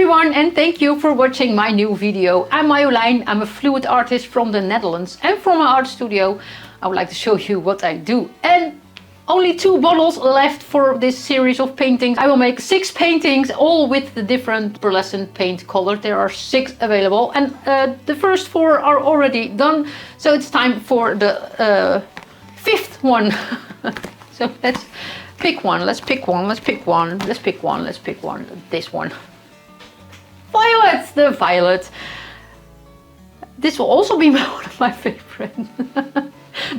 everyone, and thank you for watching my new video. I'm Marjolein, I'm a fluid artist from the Netherlands, and from my art studio I would like to show you what I do. And only 2 bottles left for this series of paintings. I will make 6 paintings, all with the different pearlescent paint colors. There are 6 available, and the first 4 are already done, so it's time for the 5th one. So let's pick one, let's pick one, let's pick one, let's pick one, let's pick one, this one. Violet, the violet. This will also be one of my favorite.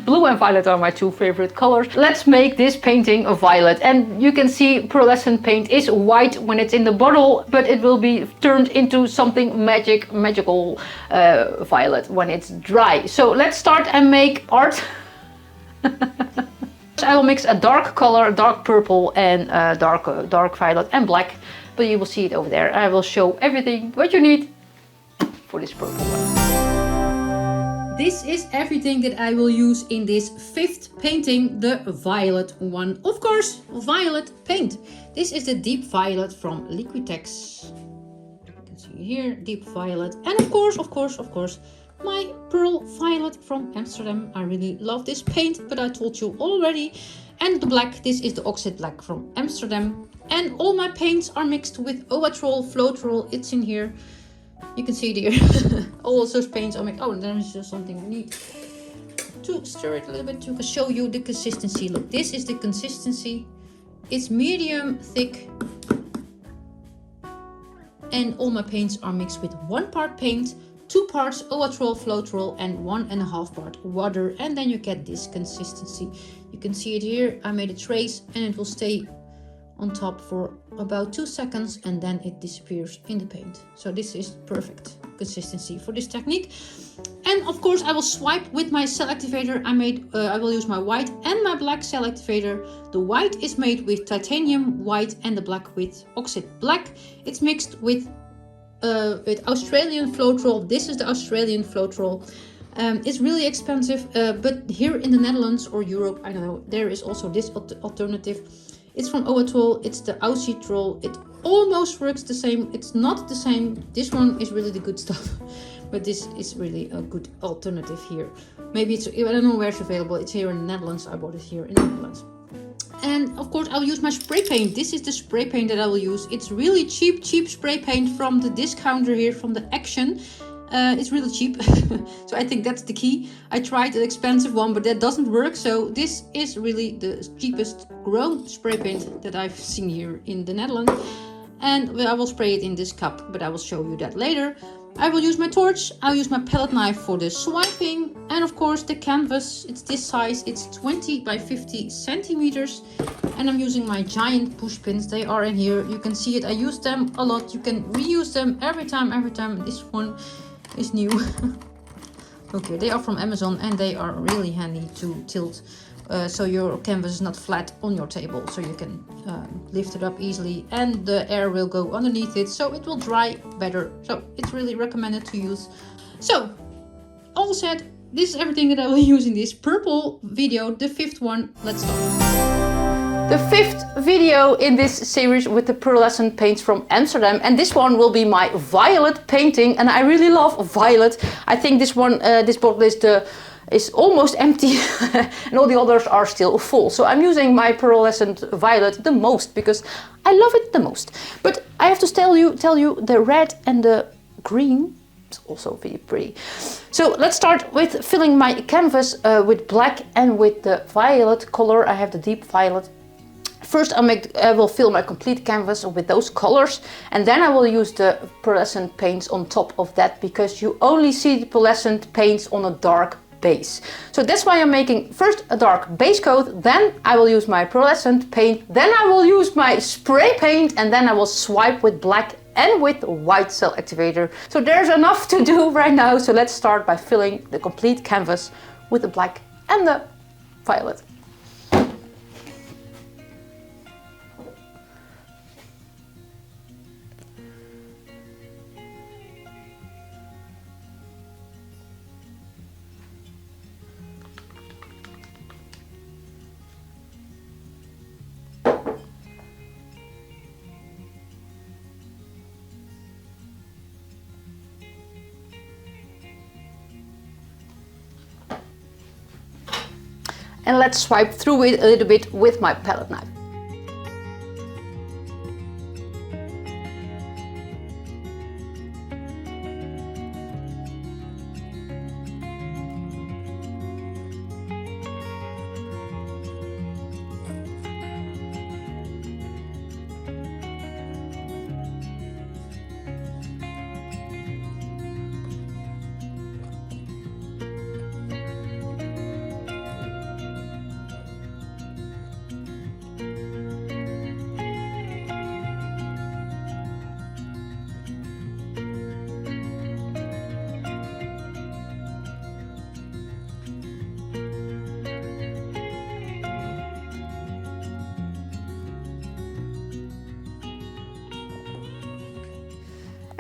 Blue and violet are my 2 favorite colors. Let's make this painting a violet. And you can see pearlescent paint is white when it's in the bottle, but it will be turned into something magical violet when it's dry. So let's start and make art. I will mix a dark color, dark purple, and dark violet and black. But you will see it over there. I will show everything what you need for this purple one. This is everything that I will use in this 5th painting, the violet one. Of course, violet paint. This is the deep violet from Liquitex. You can see here, deep violet. And of course, my pearl violet from Amsterdam. I really love this paint, but I told you already. And the black, this is the Oxyd black from Amsterdam. And all my paints are mixed with Owatrol Floetrol. It's in here. You can see it here. All those paints are mixed. Oh, there is just something I need to stir it a little bit to show you the consistency. Look, this is the consistency. It's medium thick. And all my paints are mixed with 1 part paint, 2 parts Owatrol Floetrol, and 1.5 part water. And then you get this consistency. You can see it here. I made a trace and it will stay on top for about 2 seconds and then it disappears in the paint. So this is perfect consistency for this technique. And of course I will swipe with my Cellacticator. I will use my white and my black Cellacticator. The white is made with titanium white and the black with Oxyd black. It's mixed with Australian Floetrol. This is the Australian Floetrol. It's really expensive, but here in the Netherlands or Europe, I don't know, there is also this alternative. It's from Owatrol, it's the Oxyde. It almost works the same. It's not the same. This one is really the good stuff, but this is really a good alternative here. Maybe it's, I don't know where it's available. It's here in the Netherlands. I bought it here in the Netherlands. And of course I'll use my spray paint. This is the spray paint that I will use. It's really cheap spray paint from the discounter here, from the Action. It's really cheap. So I think that's the key. I tried an expensive one, but that doesn't work. So this is really the cheapest grown spray paint that I've seen here in the Netherlands. And I will spray it in this cup, but I will show you that later. I will use my torch. I'll use my palette knife for the swiping. And of course the canvas, it's this size. It's 20 by 50 centimeters. And I'm using my giant push pins. They are in here. You can see it. I use them a lot. You can reuse them every time. This one is new. Okay, they are from Amazon and they are really handy to tilt so your canvas is not flat on your table, so you can lift it up easily and the air will go underneath it, so it will dry better. So it's really recommended to use. So all said, this is everything that I will use in this purple video, the 5th one. Let's start. The 5th video in this series with the pearlescent paints from Amsterdam, and this one will be my violet painting, and I really love violet. I think this one, this bottle is almost empty and all the others are still full. So I'm using my pearlescent violet the most because I love it the most. But I have to tell you the red and the green is also very pretty. So let's start with filling my canvas with black and with the violet color. I have the deep violet. First I will fill my complete canvas with those colors, and then I will use the pearlescent paints on top of that, because you only see the pearlescent paints on a dark base. So that's why I'm making first a dark base coat, then I will use my pearlescent paint, then I will use my spray paint, and then I will swipe with black and with white Cellacticator. So there's enough to do right now, so let's start by filling the complete canvas with the black and the violet. And let's swipe through it a little bit with my palette knife.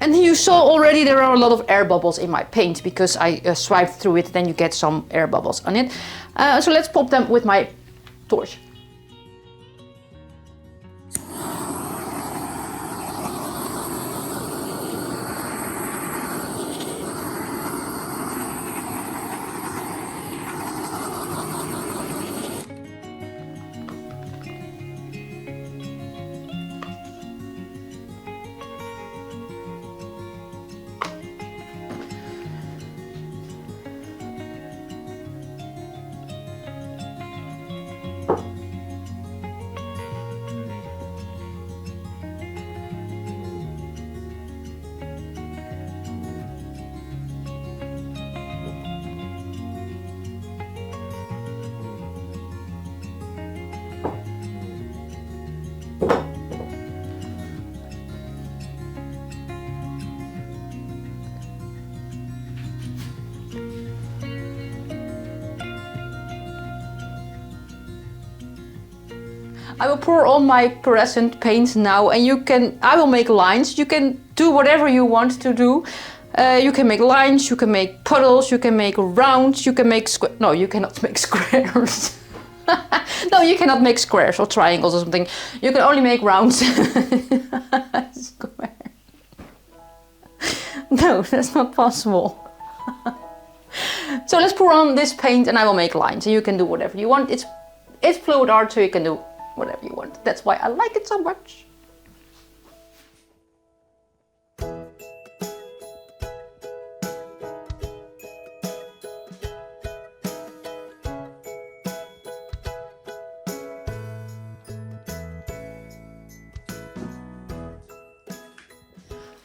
And you saw already there are a lot of air bubbles in my paint because I swiped through it, then you get some air bubbles on it. So let's pop them with my torch. I will pour on my Pearlescent paint now, and I will make lines. You can do whatever you want to do. You can make lines, you can make puddles, you can make rounds, you can make no, you cannot make squares. No, you cannot make squares or triangles or something. You can only make rounds. Square. No, that's not possible. So let's pour on this paint and I will make lines, and you can do whatever you want. It's fluid art, so you can do whatever you want. That's why I like it so much.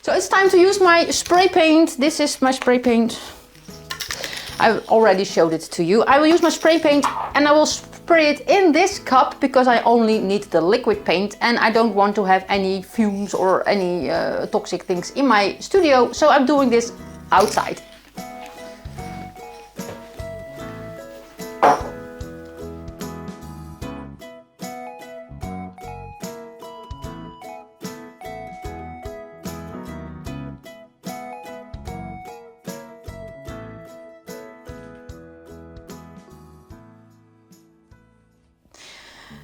So it's time to use my spray paint. This is my spray paint. I've already showed it to you. I will use my spray paint and I will spray it in this cup because I only need the liquid paint and I don't want to have any fumes or any toxic things in my studio. So I'm doing this outside.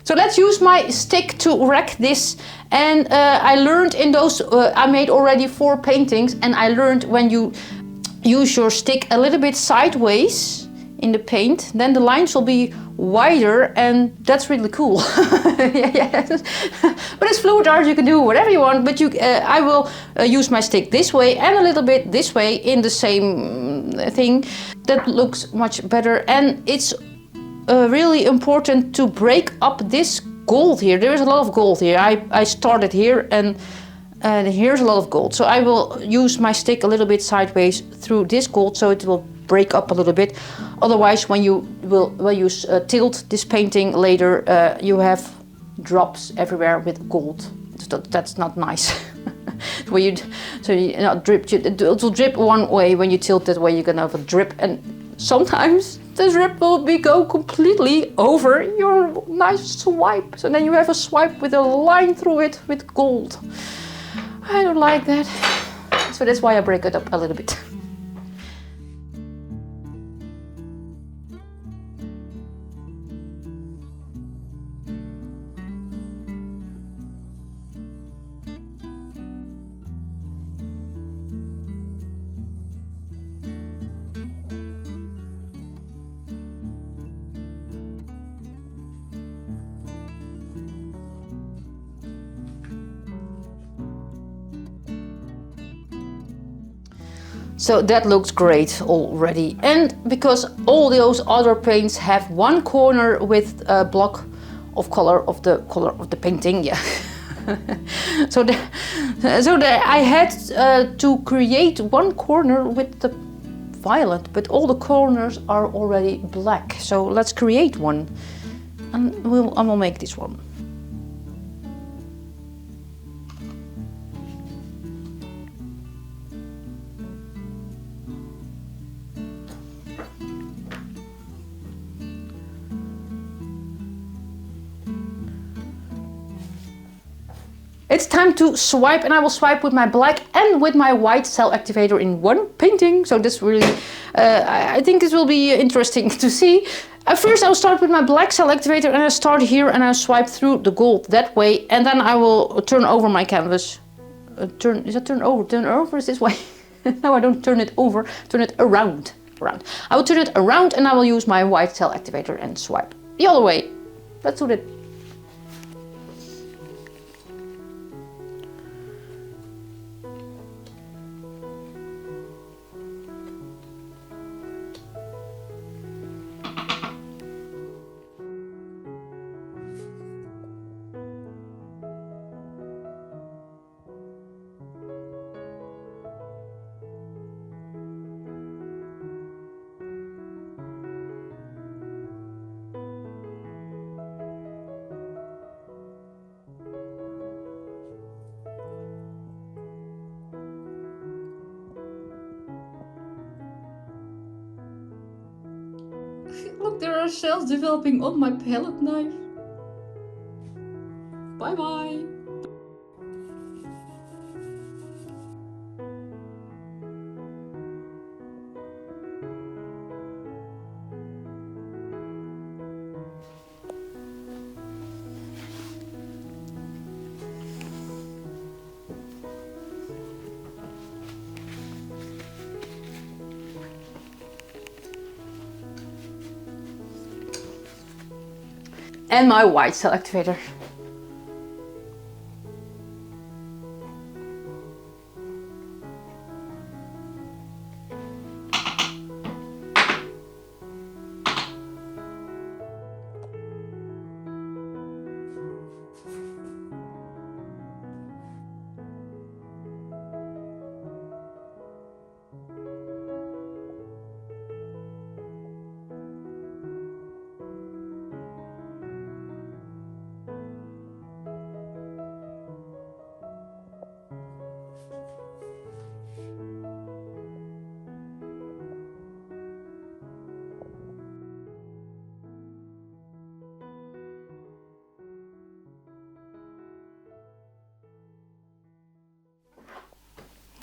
So let's use my stick to wreck this, and I learned in those, I made already 4 paintings, and I learned when you use your stick a little bit sideways in the paint, then the lines will be wider, and that's really cool. Yeah. But it's fluid art, you can do whatever you want, but I will use my stick this way and a little bit this way in the same thing. That looks much better, and it's really important to break up this gold here. There is a lot of gold here. I started here and here's a lot of gold. So I will use my stick a little bit sideways through this gold so it will break up a little bit. Otherwise, when you tilt this painting later, you have drops everywhere with gold. So that's not nice. It will drip one way. When you tilt that way, you're gonna have a drip, and sometimes the drip will go completely over your nice swipe. So then you have a swipe with a line through it with gold. I don't like that. So that's why I break it up a little bit. So that looks great already. And because all those other paints have one corner with a block of color of the painting, yeah. so I had to create one corner with the violet, but all the corners are already black. So let's create one, and I will make this one. It's time to swipe, and I will swipe with my black and with my white Cellacticator in one painting. So this really, I think this will be interesting to see. At first I'll start with my black Cellacticator, and I start here and I swipe through the gold that way, and then I will turn over my canvas. Is that turn over? Turn over is this way? No, I don't turn it over, turn it around. I will turn it around, and I will use my white Cellacticator and swipe the other way. Let's do that. Look, there are cells developing on my palette knife. Bye bye. And my white Cellacticator.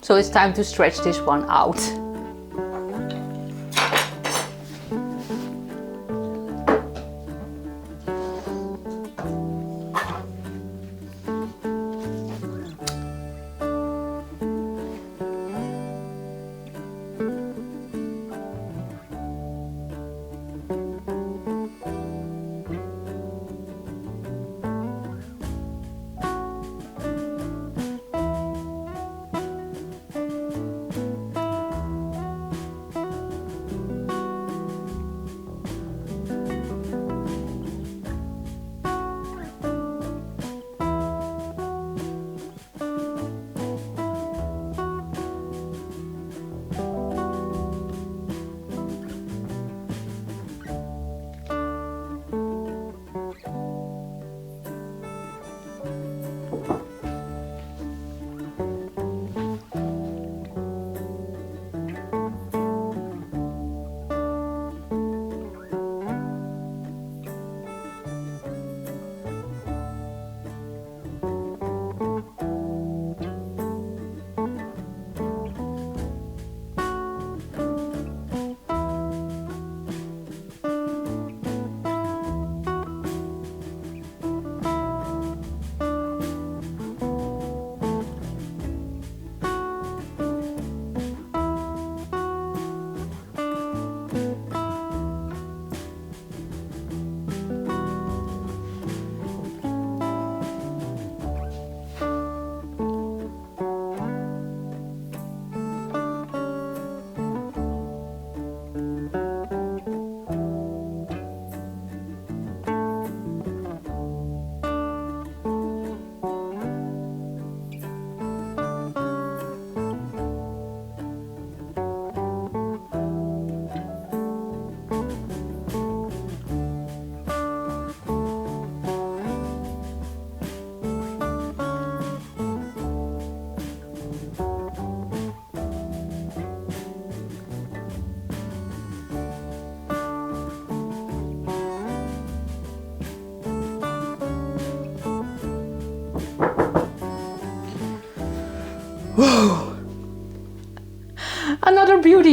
So it's time to stretch this one out.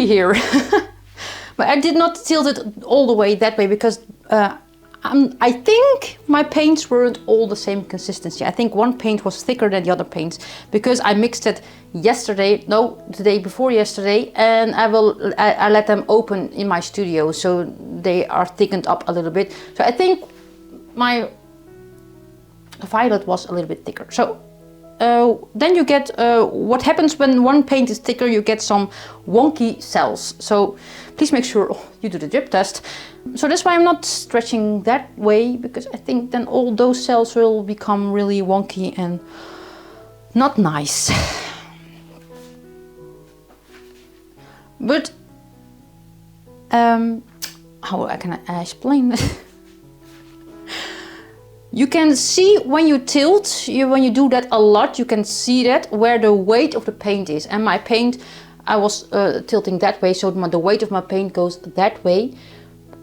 here. But I did not tilt it all the way that way because I think my paints weren't all the same consistency. I think one paint was thicker than the other paints because I mixed it yesterday, no, the day before yesterday, and I let them open in my studio, so they are thickened up a little bit. So I think my violet was a little bit thicker. So then you get what happens when one paint is thicker, you get some wonky cells. So please make sure you do the drip test. So that's why I'm not stretching that way, because I think then all those cells will become really wonky and not nice. But how can I explain this? You can see when you tilt, when you do that a lot, you can see that where the weight of the paint is. And my paint, I was tilting that way, so the weight of my paint goes that way.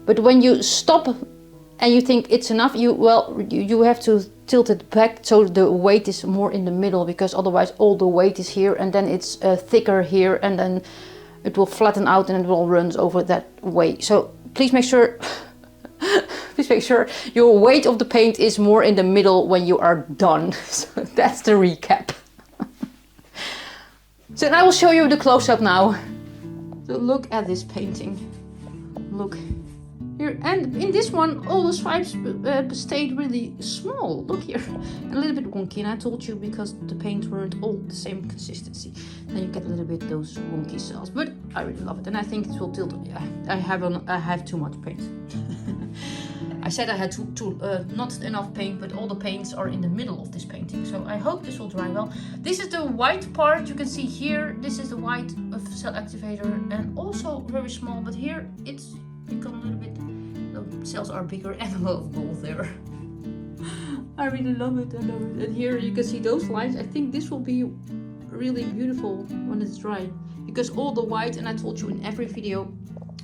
But when you stop and you think it's enough, you have to tilt it back so the weight is more in the middle, because otherwise all the weight is here and then it's thicker here, and then it will flatten out and it will run over that way. So please make sure please make sure your weight of the paint is more in the middle when you are done. So that's the recap. So I will show you the close-up now. So look at this painting. Look here, and in this one all the stripes stayed really small. Look here, a little bit wonky, and I told you because the paint weren't all the same consistency. Then you get a little bit those wonky cells, but I really love it, and I think it will tilt. Yeah, I have too much paint. I said I had not enough paint, but all the paints are in the middle of this painting, so I hope this will dry well. This is the white part you can see here. This is the white of Cellacticator, and also very small, but here it's become a little bit, the cells are bigger and a lot of gold there. I really love it, I love it. And here you can see those lines. I think this will be really beautiful when it's dry, because all the white, and I told you in every video,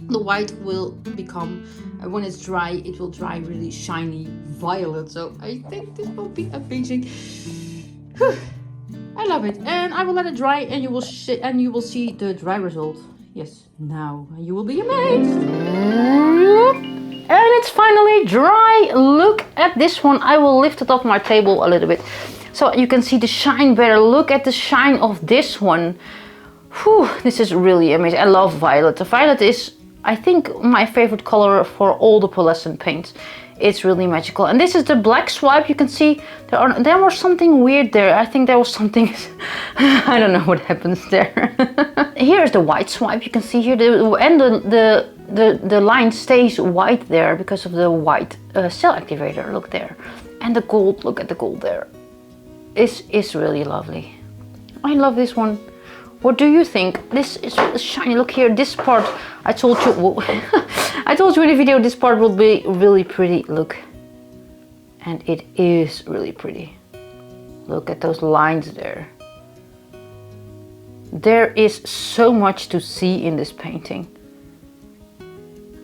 the white will become, when it's dry, it will dry really shiny violet. So I think this will be amazing. Whew. I love it, and I will let it dry, and you will see the dry result. Yes, now you will be amazed. And it's finally dry. Look at this one. I will lift it off my table a little bit so you can see the shine better. Look at the shine of this one. Whew, this is really amazing. I love violet. The violet is, I think, my favorite color for all the pearlescent paints. It's really magical. And this is the black swipe. You can see there was something weird there. I think there was something I don't know what happens there. Here's the white swipe. You can see here the line stays white there because of the white Cellacticator. Look there. And the gold, look at the gold there. It's really lovely. I love this one. What do you think? This is shiny. Look here, this part, I told you, I told you in the video this part will be really pretty. Look, and it is really pretty. Look at those lines there. There is so much to see in this painting.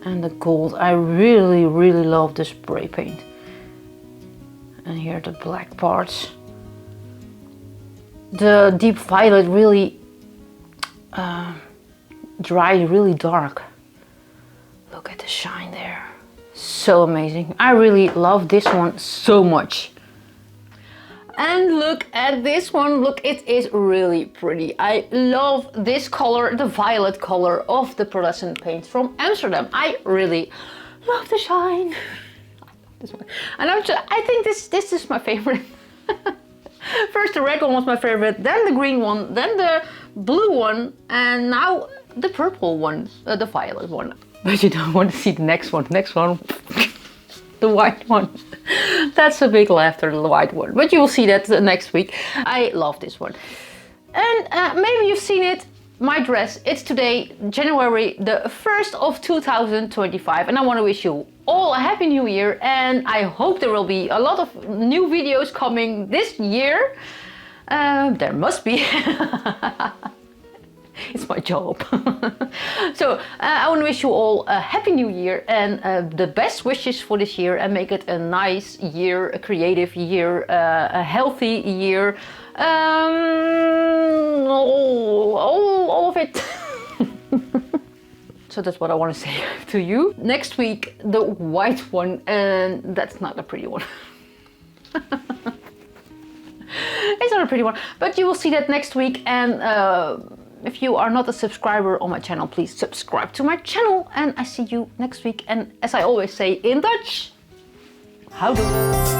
And the gold, I really, really love the spray paint. And here are the black parts. The deep violet really dry, really dark. Look at the shine there. So amazing. I really love this one so much. And look at this one. Look, it is really pretty. I love this color, the violet color of the pearlescent paint from Amsterdam. I really love the shine. This one. And I think this is my favorite. First the red one was my favorite, then the green one, then the blue one, and now the purple one, the violet one. But you don't want to see the next one. Next one, the white one. That's a big laughter, the white one. But you will see that next week. I love this one. And maybe you've seen it. My dress, it's today, January the 1st of 2025, and I want to wish you all a happy new year, and I hope there will be a lot of new videos coming this year. There must be. It's my job. So I want to wish you all a happy new year and the best wishes for this year, and make it a nice year, a creative year, a healthy year. All of it. So that's what I want to say to you. Next week, the white one, and that's not a pretty one. It's not a pretty one, but you will see that next week. And if you are not a subscriber on my channel, please subscribe to my channel. And I see you next week. And as I always say in Dutch, houdoe.